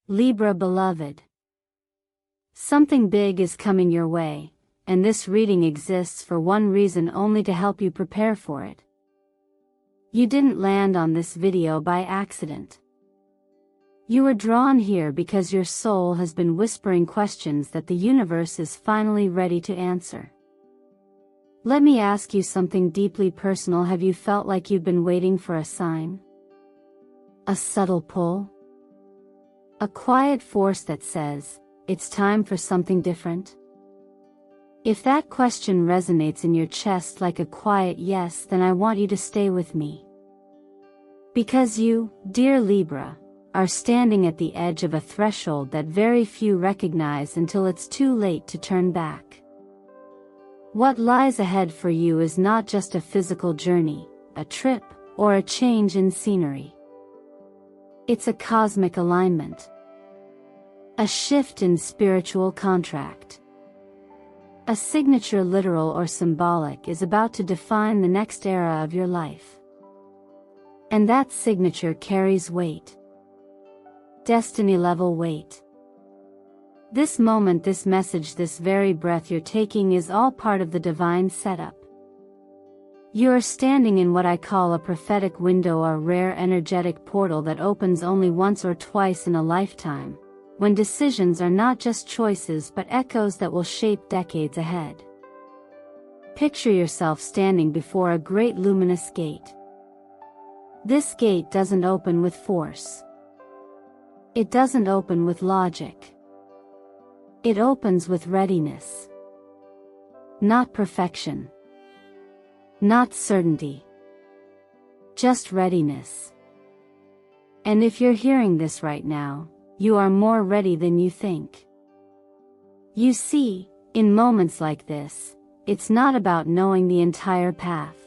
Libra beloved. Something big is coming your way, and this reading exists for one reason only: to help you prepare for it. You didn't land on this video by accident. You were drawn here because your soul has been whispering questions that the universe is finally ready to answer. Let me ask you something deeply personal. Have you felt like you've been waiting for a sign? A subtle pull? A quiet force that says, it's time for something different? If that question resonates in your chest like a quiet yes, then I want you to stay with me. Because you, dear Libra, are standing at the edge of a threshold that very few recognize until it's too late to turn back. What lies ahead for you is not just a physical journey, a trip, or a change in scenery. It's a cosmic alignment. A shift in spiritual contract. A signature, literal or symbolic, is about to define the next era of your life. And that signature carries weight. Destiny-level weight. This moment, this message, this very breath you're taking is all part of the divine setup. You are standing in what I call a prophetic window, a rare energetic portal that opens only once or twice in a lifetime, when decisions are not just choices but echoes that will shape decades ahead. Picture yourself standing before a great luminous gate. This gate doesn't open with force. It doesn't open with logic. It opens with readiness. Not perfection. Not certainty. Just readiness. And if you're hearing this right now, you are more ready than you think. You see, in moments like this, it's not about knowing the entire path.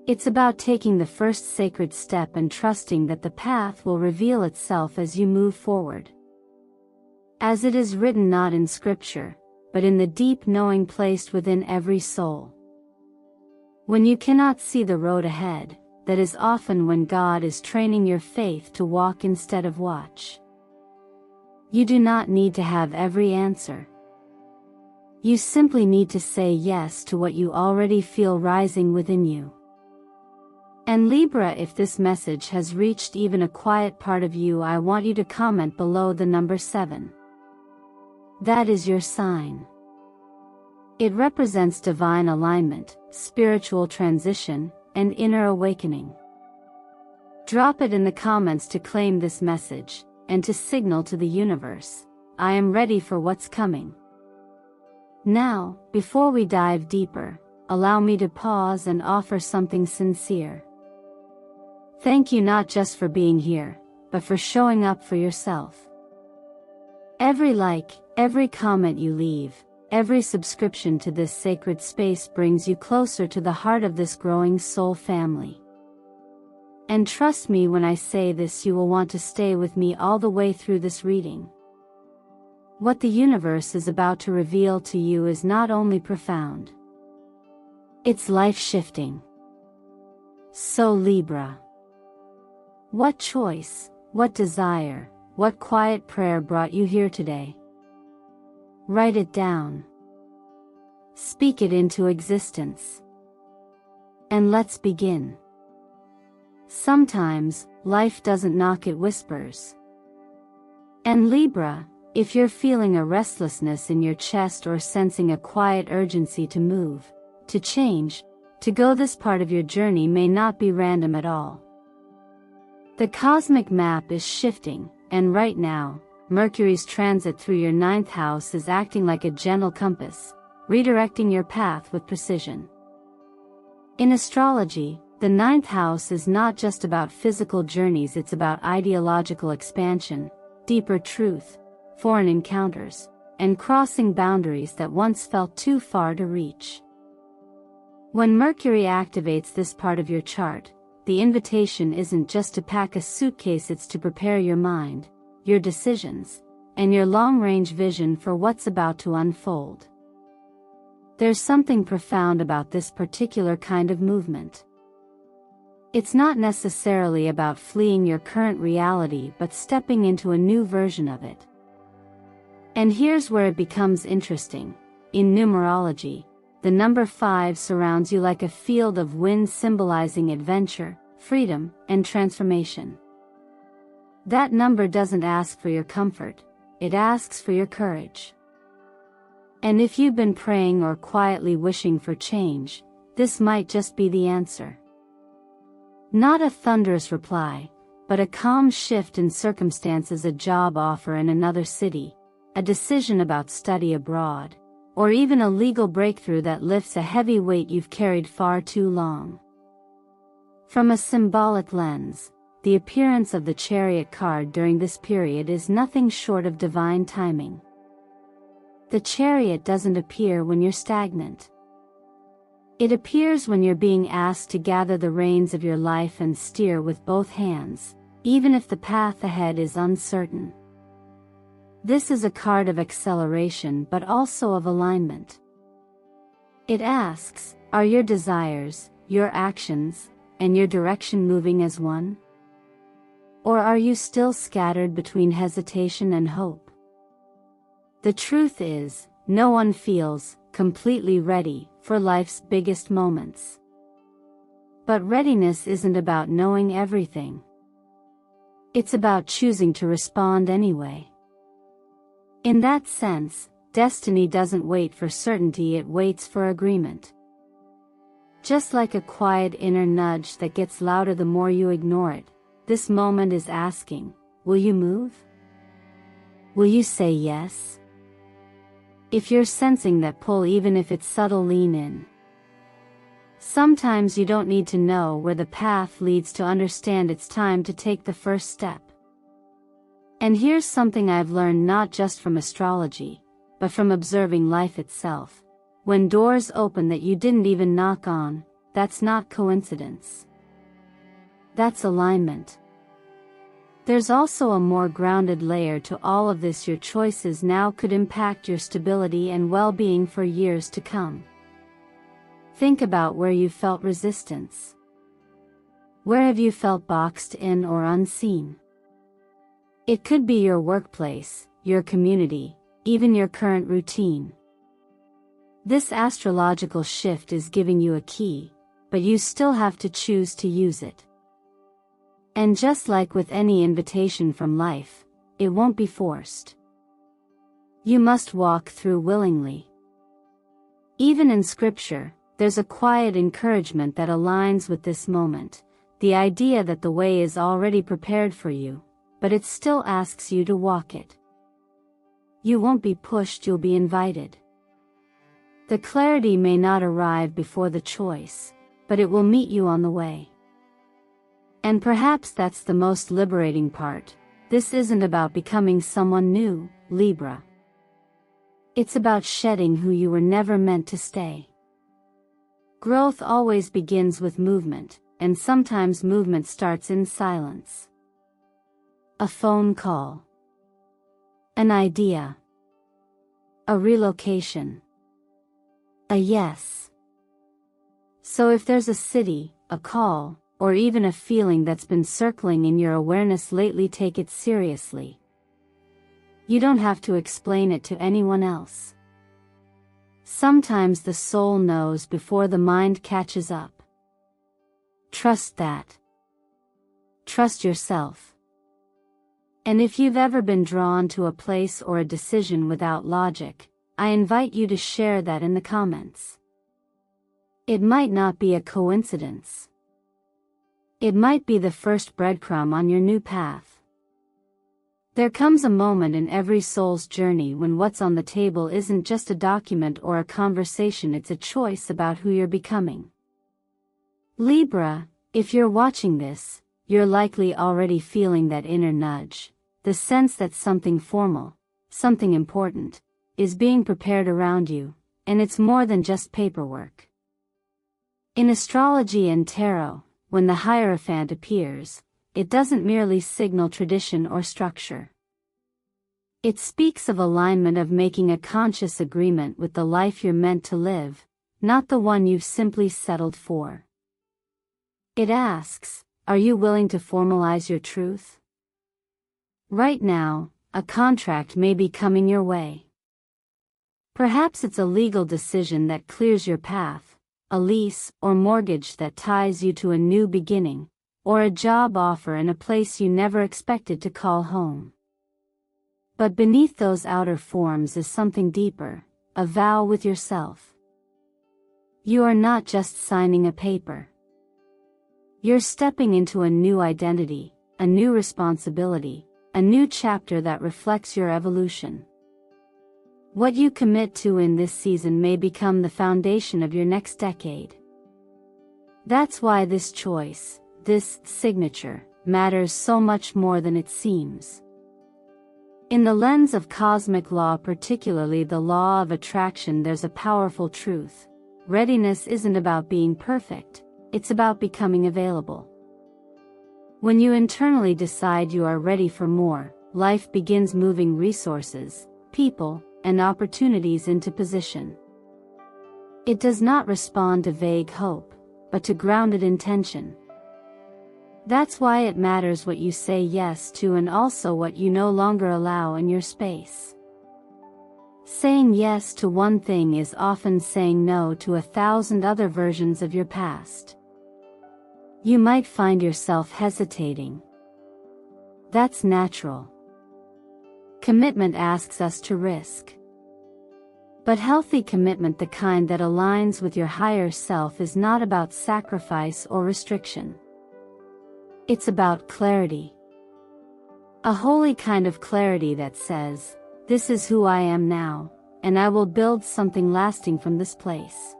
It's about taking the first sacred step and trusting that the path will reveal itself as you move forward. As it is written not in scripture, but in the deep knowing placed within every soul. When you cannot see the road ahead, that is often when God is training your faith to walk instead of watch. You do not need to have every answer. You simply need to say yes to what you already feel rising within you. And Libra, if this message has reached even a quiet part of you, I want you to comment below the number 7. That is your sign. It represents divine alignment, spiritual transition, and inner awakening. Drop it in the comments to claim this message, and to signal to the universe, I am ready for what's coming. Now, before we dive deeper, allow me to pause and offer something sincere. Thank you not just for being here, but for showing up for yourself. Every like, every comment you leave, every subscription to this sacred space brings you closer to the heart of this growing soul family. And trust me when I say this, you will want to stay with me all the way through this reading. What the universe is about to reveal to you is not only profound, it's life-shifting. So Libra, what choice, what desire, what quiet prayer brought you here today? Write it down. Speak it into existence. And let's begin. Sometimes, life doesn't knock, it whispers. And Libra, if you're feeling a restlessness in your chest or sensing a quiet urgency to move, to change, to go, this part of your journey may not be random at all. The cosmic map is shifting, and right now, Mercury's transit through your 9th house is acting like a gentle compass, redirecting your path with precision. In astrology, the 9th house is not just about physical journeys, it's about ideological expansion, deeper truth, foreign encounters, and crossing boundaries that once felt too far to reach. When Mercury activates this part of your chart, the invitation isn't just to pack a suitcase, it's to prepare your mind, your decisions, and your long-range vision for what's about to unfold. There's something profound about this particular kind of movement. It's not necessarily about fleeing your current reality but stepping into a new version of it. And here's where it becomes interesting. In numerology, the number 5 surrounds you like a field of wind, symbolizing adventure, freedom, and transformation. That number doesn't ask for your comfort, it asks for your courage. And if you've been praying or quietly wishing for change, this might just be the answer. Not a thunderous reply, but a calm shift in circumstances, a job offer in another city, a decision about study abroad, or even a legal breakthrough that lifts a heavy weight you've carried far too long. From a symbolic lens, the appearance of the Chariot card during this period is nothing short of divine timing. The Chariot doesn't appear when you're stagnant. It appears when you're being asked to gather the reins of your life and steer with both hands, even if the path ahead is uncertain. This is a card of acceleration but also of alignment. It asks, are your desires, your actions, and your direction moving as one? Or are you still scattered between hesitation and hope? The truth is, no one feels completely ready for life's biggest moments. But readiness isn't about knowing everything. It's about choosing to respond anyway. In that sense, destiny doesn't wait for certainty, it waits for agreement. Just like a quiet inner nudge that gets louder the more you ignore it, this moment is asking, will you move? Will you say yes? If you're sensing that pull, even if it's subtle, lean in. Sometimes you don't need to know where the path leads to understand it's time to take the first step. And here's something I've learned not just from astrology, but from observing life itself. When doors open that you didn't even knock on, that's not coincidence. That's alignment. There's also a more grounded layer to all of this. Your choices now could impact your stability and well-being for years to come. Think about where you felt resistance. Where have you felt boxed in or unseen? It could be your workplace, your community, even your current routine. This astrological shift is giving you a key, but you still have to choose to use it. And just like with any invitation from life, it won't be forced. You must walk through willingly. Even in scripture, there's a quiet encouragement that aligns with this moment, the idea that the way is already prepared for you, but it still asks you to walk it. You won't be pushed, you'll be invited. The clarity may not arrive before the choice, but it will meet you on the way. And perhaps that's the most liberating part. This isn't about becoming someone new, Libra. It's about shedding who you were never meant to stay. Growth always begins with movement, and sometimes movement starts in silence. A phone call. An idea. A relocation. A yes. So if there's a city, a call, or even a feeling that's been circling in your awareness lately, take it seriously. You don't have to explain it to anyone else. Sometimes the soul knows before the mind catches up. Trust that. Trust yourself. And if you've ever been drawn to a place or a decision without logic, I invite you to share that in the comments. It might not be a coincidence. It might be the first breadcrumb on your new path. There comes a moment in every soul's journey when what's on the table isn't just a document or a conversation, it's a choice about who you're becoming. Libra, if you're watching this, you're likely already feeling that inner nudge, the sense that something formal, something important, is being prepared around you, and it's more than just paperwork. In astrology and tarot, when the Hierophant appears, it doesn't merely signal tradition or structure. It speaks of alignment, of making a conscious agreement with the life you're meant to live, not the one you've simply settled for. It asks, are you willing to formalize your truth? Right now, a contract may be coming your way. Perhaps it's a legal decision that clears your path, a lease or mortgage that ties you to a new beginning, or a job offer in a place you never expected to call home. But beneath those outer forms is something deeper, a vow with yourself. You are not just signing a paper. You're stepping into a new identity, a new responsibility, a new chapter that reflects your evolution. What you commit to in this season may become the foundation of your next decade. That's why this choice, this signature, matters so much more than it seems. In the lens of cosmic law, particularly the law of attraction, there's a powerful truth. Readiness isn't about being perfect, it's about becoming available. When you internally decide you are ready for more, life begins moving resources, people, and opportunities into position. It does not respond to vague hope, but to grounded intention. That's why it matters what you say yes to and also what you no longer allow in your space. Saying yes to one thing is often saying no to 1,000 other versions of your past. You might find yourself hesitating. That's natural. Commitment asks us to risk. But healthy commitment, the kind that aligns with your higher self, is not about sacrifice or restriction. It's about clarity. A holy kind of clarity that says, this is who I am now, and I will build something lasting from this place.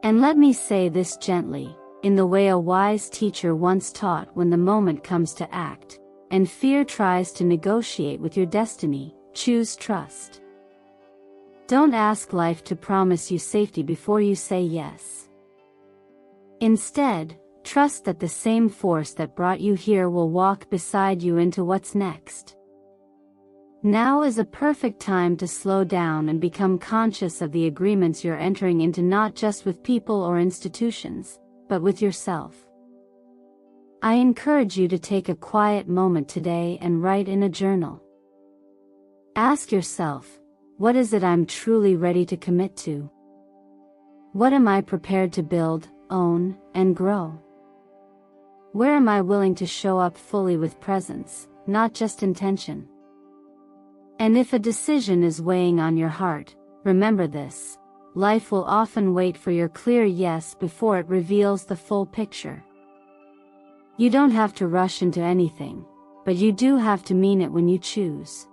And let me say this gently, in the way a wise teacher once taught: when the moment comes to act, and fear tries to negotiate with your destiny, choose trust. Don't ask life to promise you safety before you say yes. Instead, trust that the same force that brought you here will walk beside you into what's next. Now is a perfect time to slow down and become conscious of the agreements you're entering into, not just with people or institutions, but with yourself. I encourage you to take a quiet moment today and write in a journal. Ask yourself, what is it I'm truly ready to commit to? What am I prepared to build, own, and grow? Where am I willing to show up fully with presence, not just intention? And if a decision is weighing on your heart, remember this: life will often wait for your clear yes before it reveals the full picture. You don't have to rush into anything, but you do have to mean it when you choose.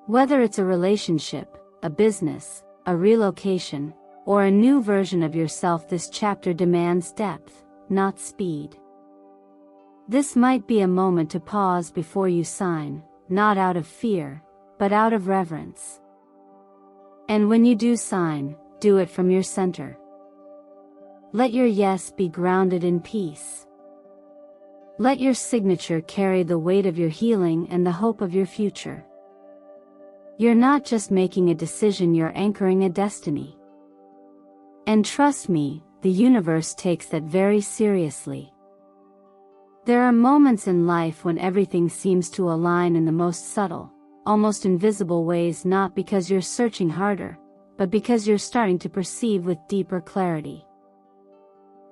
Whether it's a relationship, a business, a relocation, or a new version of yourself, this chapter demands depth, not speed. This might be a moment to pause before you sign, not out of fear, but out of reverence. And when you do sign, do it from your center. Let your yes be grounded in peace. Let your signature carry the weight of your healing and the hope of your future. You're not just making a decision, you're anchoring a destiny. And trust me, the universe takes that very seriously. There are moments in life when everything seems to align in the most subtle, almost invisible ways, not because you're searching harder, but because you're starting to perceive with deeper clarity.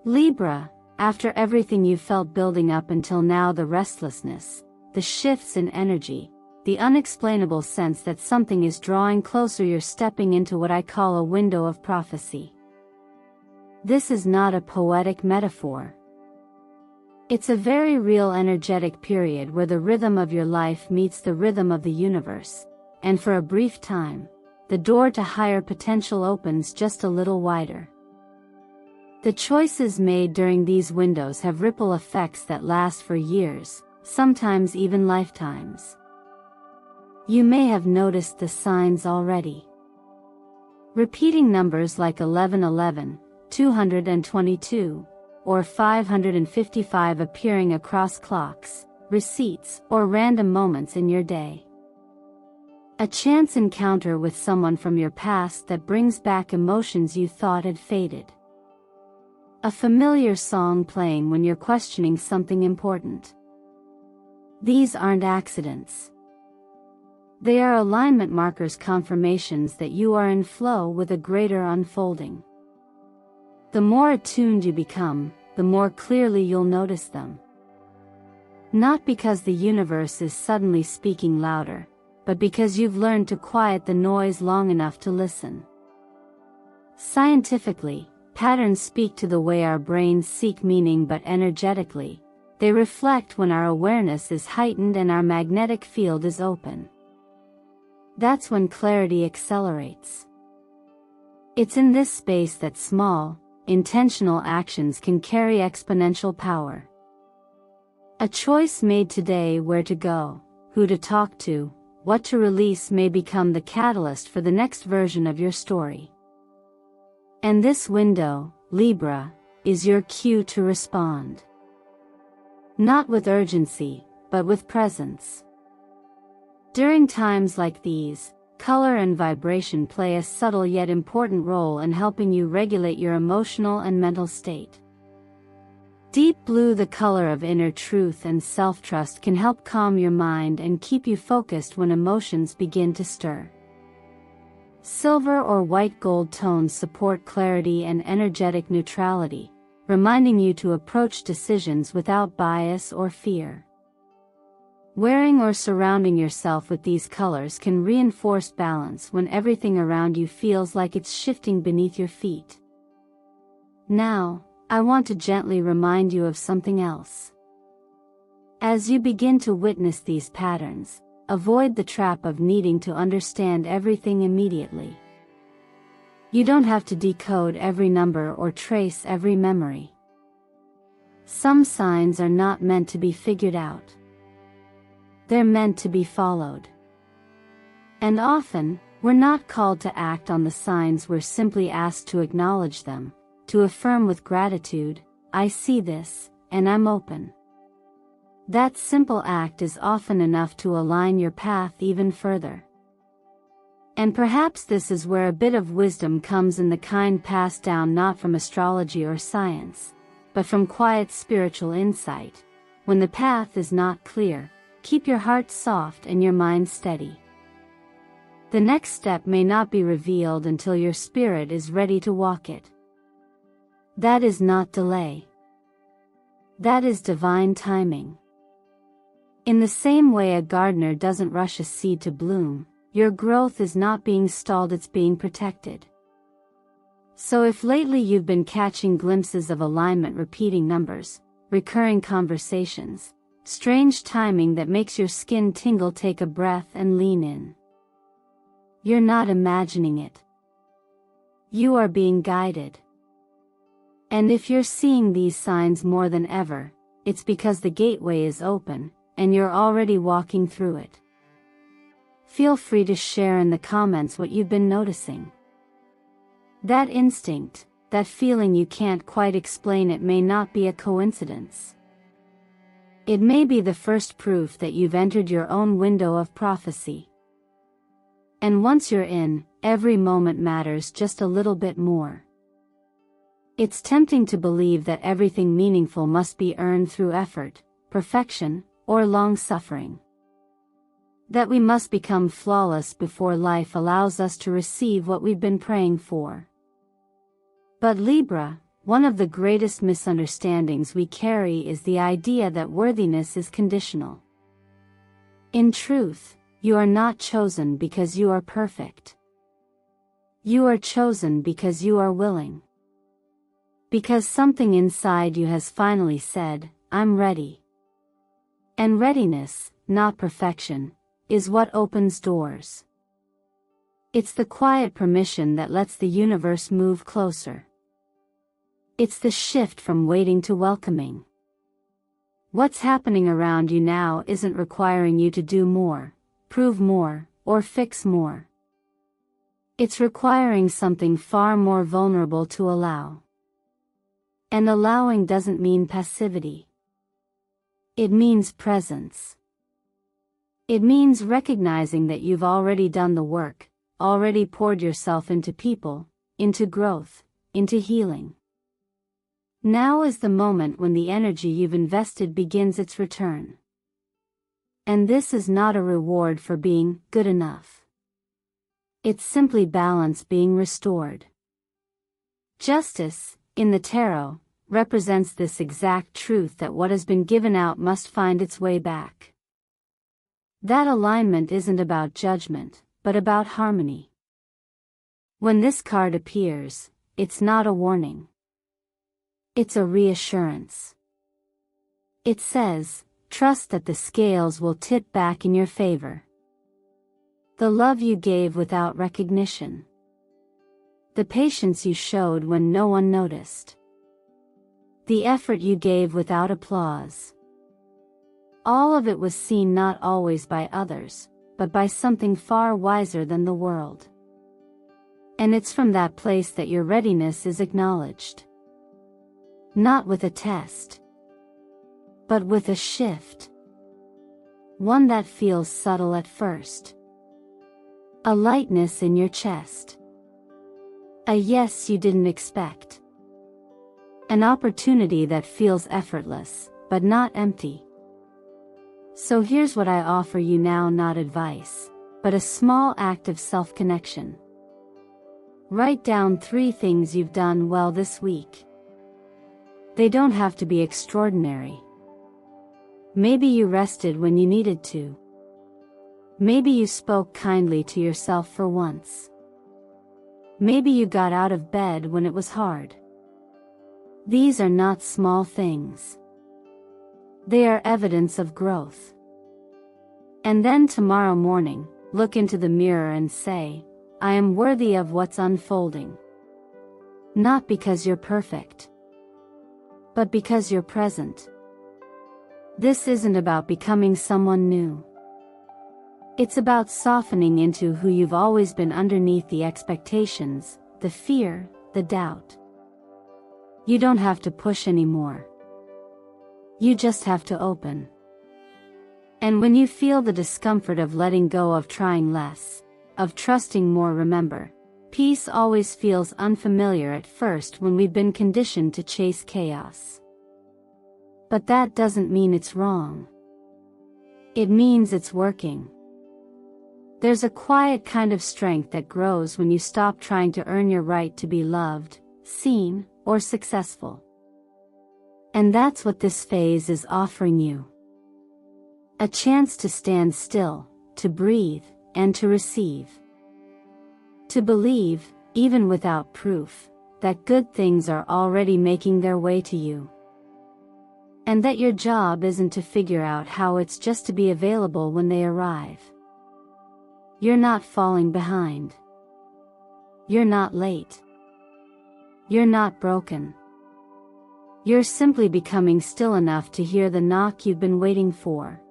Libra, after everything you felt building up until now, the restlessness, the shifts in energy, the unexplainable sense that something is drawing closer, you're stepping into what I call a window of prophecy. This is not a poetic metaphor. It's a very real energetic period where the rhythm of your life meets the rhythm of the universe, and for a brief time, the door to higher potential opens just a little wider. The choices made during these windows have ripple effects that last for years, sometimes even lifetimes. You may have noticed the signs already. Repeating numbers like 1111, 222, or 555 appearing across clocks, receipts, or random moments in your day. A chance encounter with someone from your past that brings back emotions you thought had faded. A familiar song playing when you're questioning something important. These aren't accidents. They are alignment markers, confirmations that you are in flow with a greater unfolding. The more attuned you become, the more clearly you'll notice them. Not because the universe is suddenly speaking louder, but because you've learned to quiet the noise long enough to listen. Scientifically, patterns speak to the way our brains seek meaning, but energetically, they reflect when our awareness is heightened and our magnetic field is open. That's when clarity accelerates. It's in this space that small, intentional actions can carry exponential power. A choice made today, where to go, who to talk to, what to release, may become the catalyst for the next version of your story. And this window, Libra, is your cue to respond. Not with urgency, but with presence. During times like these, color and vibration play a subtle yet important role in helping you regulate your emotional and mental state. Deep blue, the color of inner truth and self-trust, can help calm your mind and keep you focused when emotions begin to stir. Silver or white gold tones support clarity and energetic neutrality, reminding you to approach decisions without bias or fear. Wearing or surrounding yourself with these colors can reinforce balance when everything around you feels like it's shifting beneath your feet. Now, I want to gently remind you of something else. As you begin to witness these patterns, avoid the trap of needing to understand everything immediately. You don't have to decode every number or trace every memory. Some signs are not meant to be figured out. They're meant to be followed. And often, we're not called to act on the signs, we're simply asked to acknowledge them, to affirm with gratitude, I see this, and I'm open. That simple act is often enough to align your path even further. And perhaps this is where a bit of wisdom comes, in the kind passed down not from astrology or science, but from quiet spiritual insight. When the path is not clear, keep your heart soft and your mind steady. The next step may not be revealed until your spirit is ready to walk it. That is not delay. That is divine timing. In the same way a gardener doesn't rush a seed to bloom, your growth is not being stalled, it's being protected. So if lately you've been catching glimpses of alignment, repeating numbers, recurring conversations, strange timing that makes your skin tingle, take a breath and lean in. You're not imagining it. You are being guided. And if you're seeing these signs more than ever, it's because the gateway is open, and you're already walking through it. Feel free to share in the comments what you've been noticing. That instinct, that feeling you can't quite explain, it may not be a coincidence. It may be the first proof that you've entered your own window of prophecy. And once you're in, every moment matters just a little bit more. It's tempting to believe that everything meaningful must be earned through effort, perfection, or long suffering. That we must become flawless before life allows us to receive what we've been praying for. But Libra, one of the greatest misunderstandings we carry is the idea that worthiness is conditional. In truth, you are not chosen because you are perfect. You are chosen because you are willing. Because something inside you has finally said, I'm ready. And readiness, not perfection, is what opens doors. It's the quiet permission that lets the universe move closer. It's the shift from waiting to welcoming. What's happening around you now isn't requiring you to do more, prove more, or fix more. It's requiring something far more vulnerable to allow. And allowing doesn't mean passivity. It means presence. It means recognizing that you've already done the work, already poured yourself into people, into growth, into healing. Now is the moment when the energy you've invested begins its return. And this is not a reward for being good enough. It's simply balance being restored. Justice, in the tarot, represents this exact truth that what has been given out must find its way back. That alignment isn't about judgment, but about harmony. When this card appears, it's not a warning. It's a reassurance. It says, trust that the scales will tip back in your favor. The love you gave without recognition. The patience you showed when no one noticed. The effort you gave without applause. All of it was seen not always by others, but by something far wiser than the world. And it's from that place that your readiness is acknowledged. Not with a test, but with a shift. One that feels subtle at first. A lightness in your chest. A yes you didn't expect. An opportunity that feels effortless, but not empty. So here's what I offer you now, not advice, but a small act of self-connection. Write down 3 things you've done well this week. They don't have to be extraordinary. Maybe you rested when you needed to. Maybe you spoke kindly to yourself for once. Maybe you got out of bed when it was hard. These are not small things. They are evidence of growth. And then tomorrow morning, look into the mirror and say, I am worthy of what's unfolding. Not because you're perfect, but because you're present. This isn't about becoming someone new. It's about softening into who you've always been underneath the expectations, the fear, the doubt. You don't have to push anymore. You just have to open. And when you feel the discomfort of letting go, of trying less, of trusting more, remember, peace always feels unfamiliar at first when we've been conditioned to chase chaos. But that doesn't mean it's wrong. It means it's working. There's a quiet kind of strength that grows when you stop trying to earn your right to be loved, seen, or successful. And that's what this phase is offering you. A chance to stand still, to breathe, and to receive. To believe, even without proof, that good things are already making their way to you. And that your job isn't to figure out how, it's just to be available when they arrive. You're not falling behind. You're not late. You're not broken. You're simply becoming still enough to hear the knock you've been waiting for.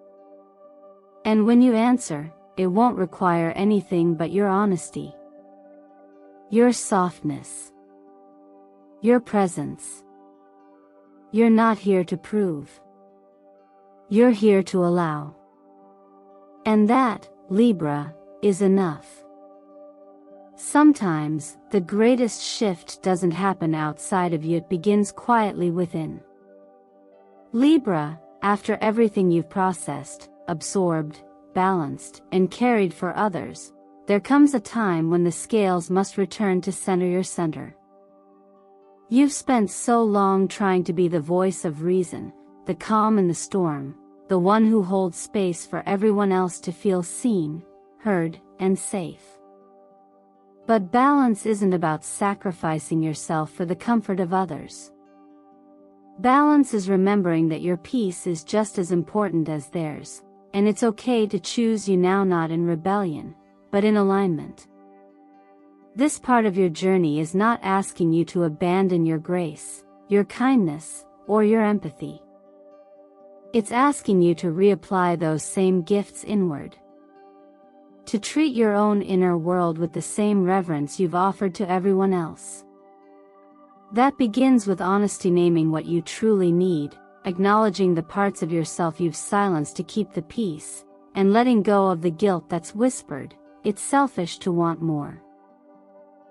And when you answer, it won't require anything but your honesty. Your softness. Your presence. You're not here to prove. You're here to allow. And that, Libra, is enough. Sometimes, the greatest shift doesn't happen outside of you, it begins quietly within. Libra, after everything you've processed, absorbed, balanced, and carried for others, there comes a time when the scales must return to center your center. You've spent so long trying to be the voice of reason, the calm in the storm, the one who holds space for everyone else to feel seen, heard, and safe. But balance isn't about sacrificing yourself for the comfort of others. Balance is remembering that your peace is just as important as theirs, and it's okay to choose you now, not in rebellion, but in alignment. This part of your journey is not asking you to abandon your grace, your kindness, or your empathy. It's asking you to reapply those same gifts inward. To treat your own inner world with the same reverence you've offered to everyone else. That begins with honesty, naming what you truly need, acknowledging the parts of yourself you've silenced to keep the peace, and letting go of the guilt that's whispered. It's selfish to want more.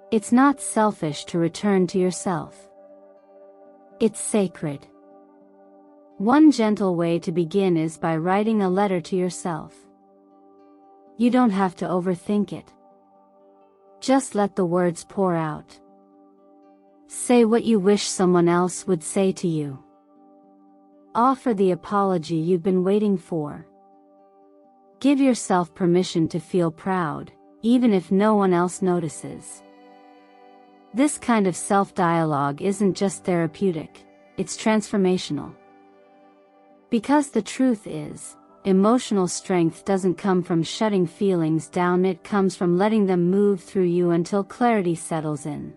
It's not selfish to return to yourself. It's sacred. One gentle way to begin is by writing a letter to yourself. You don't have to overthink it. Just let the words pour out. Say what you wish someone else would say to you. Offer the apology you've been waiting for. Give yourself permission to feel proud, even if no one else notices. This kind of self-dialogue isn't just therapeutic, it's transformational. Because the truth is, emotional strength doesn't come from shutting feelings down, it comes from letting them move through you until clarity settles in.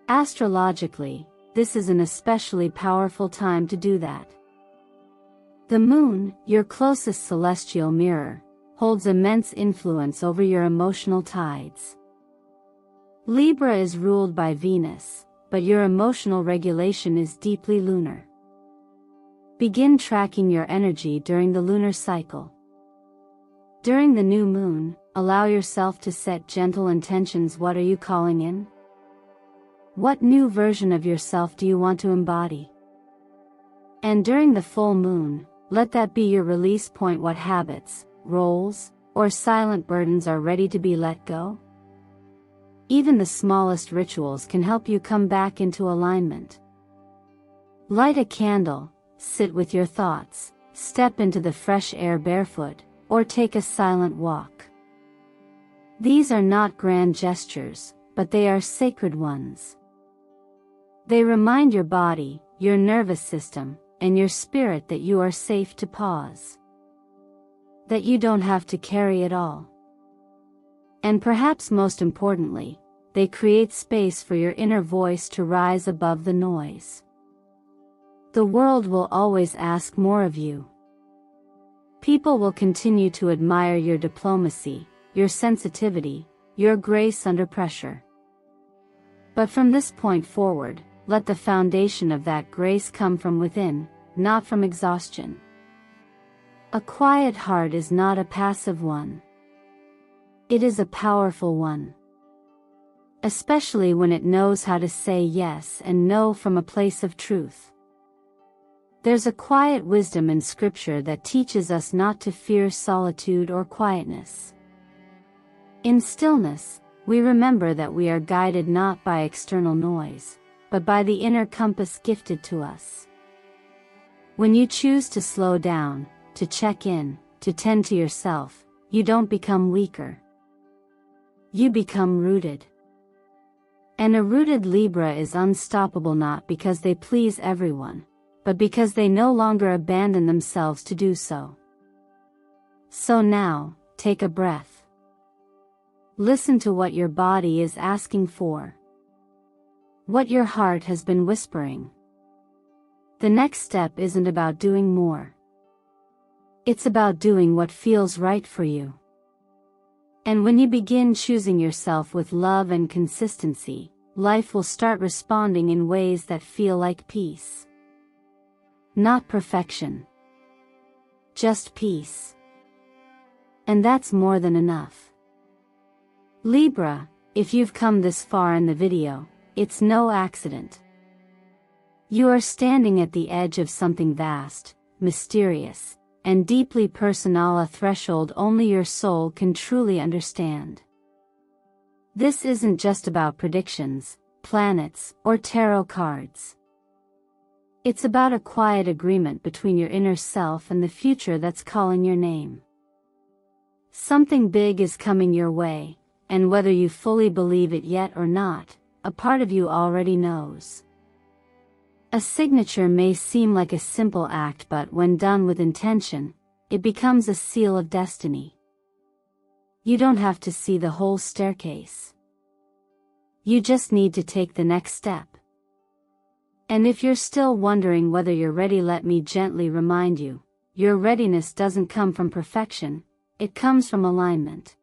Astrologically, this is an especially powerful time to do that. The moon, your closest celestial mirror, holds immense influence over your emotional tides. Libra is ruled by Venus, but your emotional regulation is deeply lunar. Begin tracking your energy during the lunar cycle. During the new moon, allow yourself to set gentle intentions. What are you calling in? What new version of yourself do you want to embody? And during the full moon, let that be your release point. What habits, roles, or silent burdens are ready to be let go? Even the smallest rituals can help you come back into alignment. Light a candle, sit with your thoughts, step into the fresh air barefoot, or take a silent walk. These are not grand gestures, but they are sacred ones. They remind your body, your nervous system, and your spirit that you are safe to pause. That you don't have to carry it all. And perhaps most importantly, they create space for your inner voice to rise above the noise. The world will always ask more of you. People will continue to admire your diplomacy, your sensitivity, your grace under pressure. But from this point forward, let the foundation of that grace come from within, not from exhaustion. A quiet heart is not a passive one. It is a powerful one. Especially when it knows how to say yes and no from a place of truth. There's a quiet wisdom in Scripture that teaches us not to fear solitude or quietness. In stillness, we remember that we are guided not by external noise, but by the inner compass gifted to us. When you choose to slow down, to check in, to tend to yourself, you don't become weaker. You become rooted. And a rooted Libra is unstoppable not because they please everyone, but because they no longer abandon themselves to do so. So now, take a breath. Listen to what your body is asking for. What your heart has been whispering. The next step isn't about doing more. It's about doing what feels right for you. And when you begin choosing yourself with love and consistency, life will start responding in ways that feel like peace. Not perfection. Just peace. And that's more than enough. Libra, if you've come this far in the video, it's no accident. You are standing at the edge of something vast, mysterious, and deeply personal, a threshold only your soul can truly understand. This isn't just about predictions, planets, or tarot cards. It's about a quiet agreement between your inner self and the future that's calling your name. Something big is coming your way, and whether you fully believe it yet or not, a part of you already knows. A signature may seem like a simple act, but when done with intention, it becomes a seal of destiny. You don't have to see the whole staircase. You just need to take the next step. And if you're still wondering whether you're ready, let me gently remind you, your readiness doesn't come from perfection, it comes from alignment.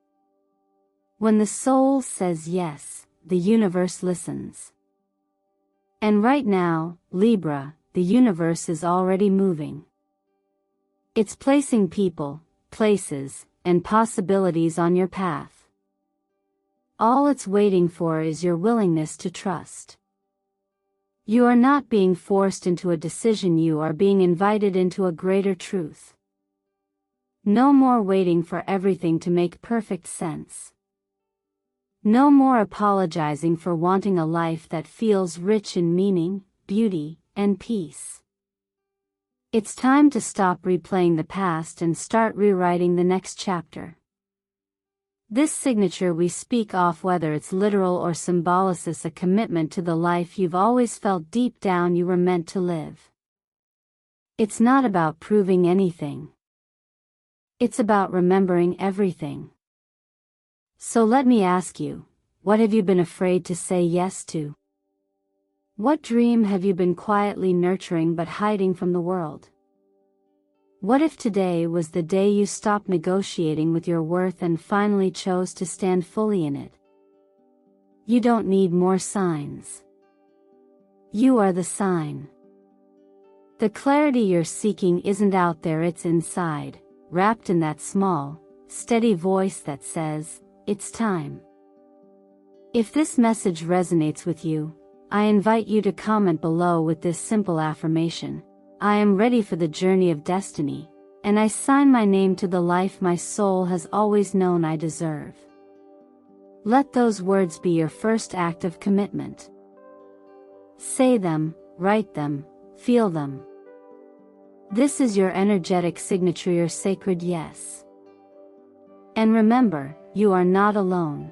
When the soul says yes, the universe listens. And right now, Libra, the universe is already moving. It's placing people, places, and possibilities on your path. All it's waiting for is your willingness to trust. You are not being forced into a decision, you are being invited into a greater truth. No more waiting for everything to make perfect sense. No more apologizing for wanting a life that feels rich in meaning, beauty, and peace. It's time to stop replaying the past and start rewriting the next chapter. This signature we speak of, whether it's literal or symbolic, is a commitment to the life you've always felt deep down you were meant to live. It's not about proving anything. It's about remembering everything. So let me ask you, what have you been afraid to say yes to? What dream have you been quietly nurturing but hiding from the world? What if today was the day you stopped negotiating with your worth and finally chose to stand fully in it? You don't need more signs. You are the sign. The clarity you're seeking isn't out there, it's inside, wrapped in that small, steady voice that says, "It's time." If this message resonates with you, I invite you to comment below with this simple affirmation: I am ready for the journey of destiny, and I sign my name to the life my soul has always known I deserve. Let those words be your first act of commitment. Say them, write them, feel them. This is your energetic signature, your sacred yes. And remember, you are not alone.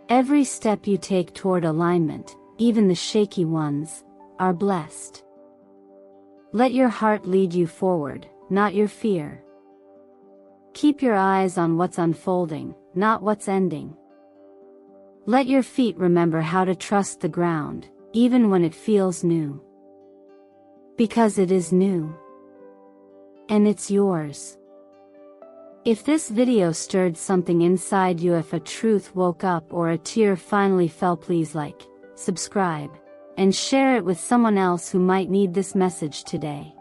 Every step you take toward alignment, even the shaky ones, are blessed. Let your heart lead you forward, not your fear. Keep your eyes on what's unfolding, not what's ending. Let your feet remember how to trust the ground, even when it feels new. Because it is new. And it's yours. If this video stirred something inside you, if a truth woke up or a tear finally fell, please like, subscribe, and share it with someone else who might need this message today.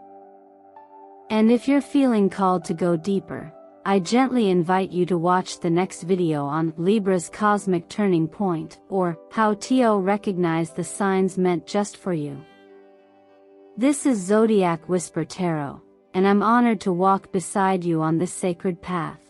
And if you're feeling called to go deeper, I gently invite you to watch the next video on Libra's cosmic turning point, or how to recognize the signs meant just for you. This is Zodiac Whisper Tarot, and I'm honored to walk beside you on this sacred path.